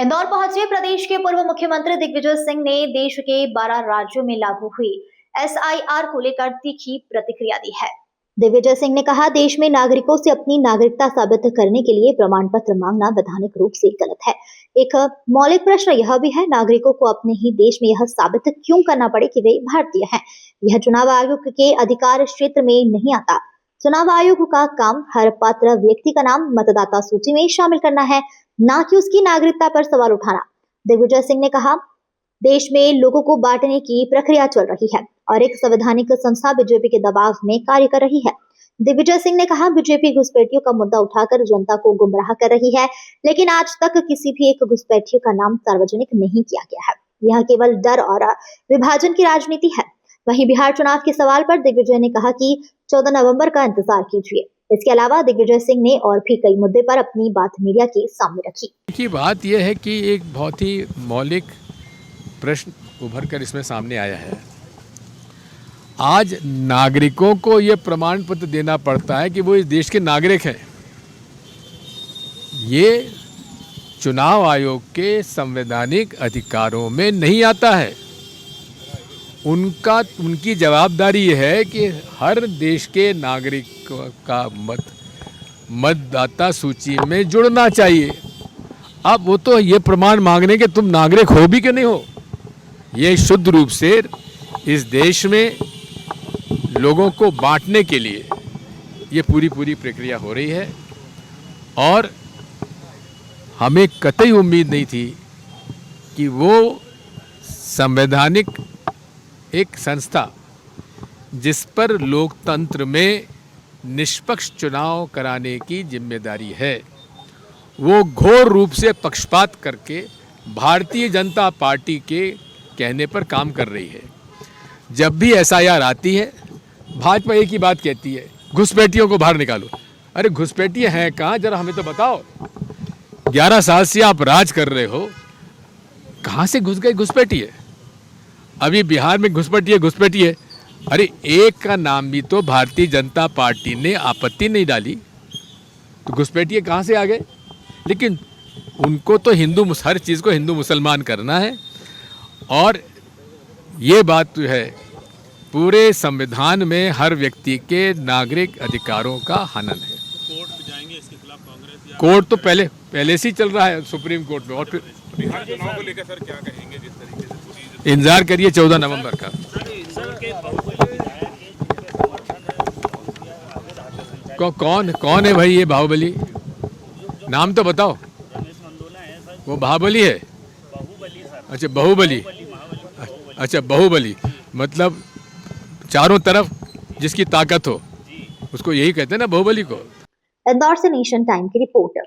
इंदौर पहुंचे प्रदेश के पूर्व मुख्यमंत्री दिग्विजय सिंह ने देश के 12 राज्यों में लागू हुई एसआईआर को लेकर तीखी प्रतिक्रिया दी है। दिग्विजय सिंह ने कहा, देश में नागरिकों से अपनी नागरिकता साबित करने के लिए प्रमाण पत्र मांगना वैधानिक रूप से गलत है। एक मौलिक प्रश्न यह भी है, नागरिकों को अपने ही देश में यह साबित क्यों करना पड़े कि वे भारतीय हैं। यह चुनाव आयोग के अधिकार क्षेत्र में नहीं आता। चुनाव आयोग का काम हर पात्र व्यक्ति का नाम मतदाता सूची में शामिल करना है, ना कि उसकी नागरिकता पर सवाल उठाना। दिग्विजय सिंह ने कहा, देश में लोगों को बांटने की प्रक्रिया चल रही है और एक संवैधानिक संस्था बीजेपी के दबाव में कार्य कर रही है। दिग्विजय सिंह ने कहा, बीजेपी घुसपैठियों का मुद्दा उठाकर जनता को गुमराह कर रही है, लेकिन आज तक किसी भी एक घुसपैठियों का नाम सार्वजनिक नहीं किया गया है। यह केवल डर और विभाजन की राजनीति है। वहीं बिहार चुनाव के सवाल पर दिग्विजय ने कहा कि 14 नवंबर का इंतजार कीजिए। इसके अलावा दिग्विजय सिंह ने और भी कई मुद्दे पर अपनी बात मीडिया के सामने रखी। की बात यह है कि एक बहुत ही मौलिक प्रश्न उभर कर इसमें सामने आया है। आज नागरिकों को यह प्रमाण पत्र देना पड़ता है कि वो इस देश के नागरिक हैं। ये चुनाव आयोग के संवैधानिक अधिकारों में नहीं आता है। उनकी जवाबदारी यह है कि हर देश के नागरिक का मतदाता सूची में जुड़ना चाहिए। अब वो तो ये प्रमाण मांगने के तुम नागरिक हो भी कि नहीं हो। ये शुद्ध रूप से इस देश में लोगों को बांटने के लिए ये पूरी प्रक्रिया हो रही है और हमें कतई उम्मीद नहीं थी कि वो संवैधानिक एक संस्था जिस पर लोकतंत्र में निष्पक्ष चुनाव कराने की जिम्मेदारी है, वो घोर रूप से पक्षपात करके भारतीय जनता पार्टी के कहने पर काम कर रही है। जब भी एसआईआर आती है, भाजपा एक ही बात कहती है, घुसपैठियों को बाहर निकालो। अरे घुसपैठिए हैं कहाँ, जरा हमें तो बताओ। 11 साल से आप राज कर रहे हो, कहाँ से घुस गए घुसपैठिए? अभी बिहार में घुसपैठिए। अरे एक का नाम भी तो भारतीय जनता पार्टी ने आपत्ति नहीं डाली, तो घुसपैठिए कहाँ से आ गए? लेकिन उनको तो हर चीज़ को हिंदू मुसलमान करना है और ये बात तो है, पूरे संविधान में हर व्यक्ति के नागरिक अधिकारों का हनन है। कोर्ट में जाएंगे इसके खिलाफ कांग्रेस? कोर्ट तो पहले से ही चल रहा है सुप्रीम कोर्ट में। और फिर बिहार चुनाव को लेकर सर क्या कहेंगे? जिस तरीके से इंतजार करिए 14 नवंबर का। कौन है भाई ये बाहुबली? नाम तो बताओ। वो बाहुबली है? अच्छा बाहुबली। अच्छा बाहुबली मतलब चारों तरफ जिसकी ताकत हो, उसको यही कहते हैं ना बाहुबली को। इंदौर से नेशन टाइम की रिपोर्ट।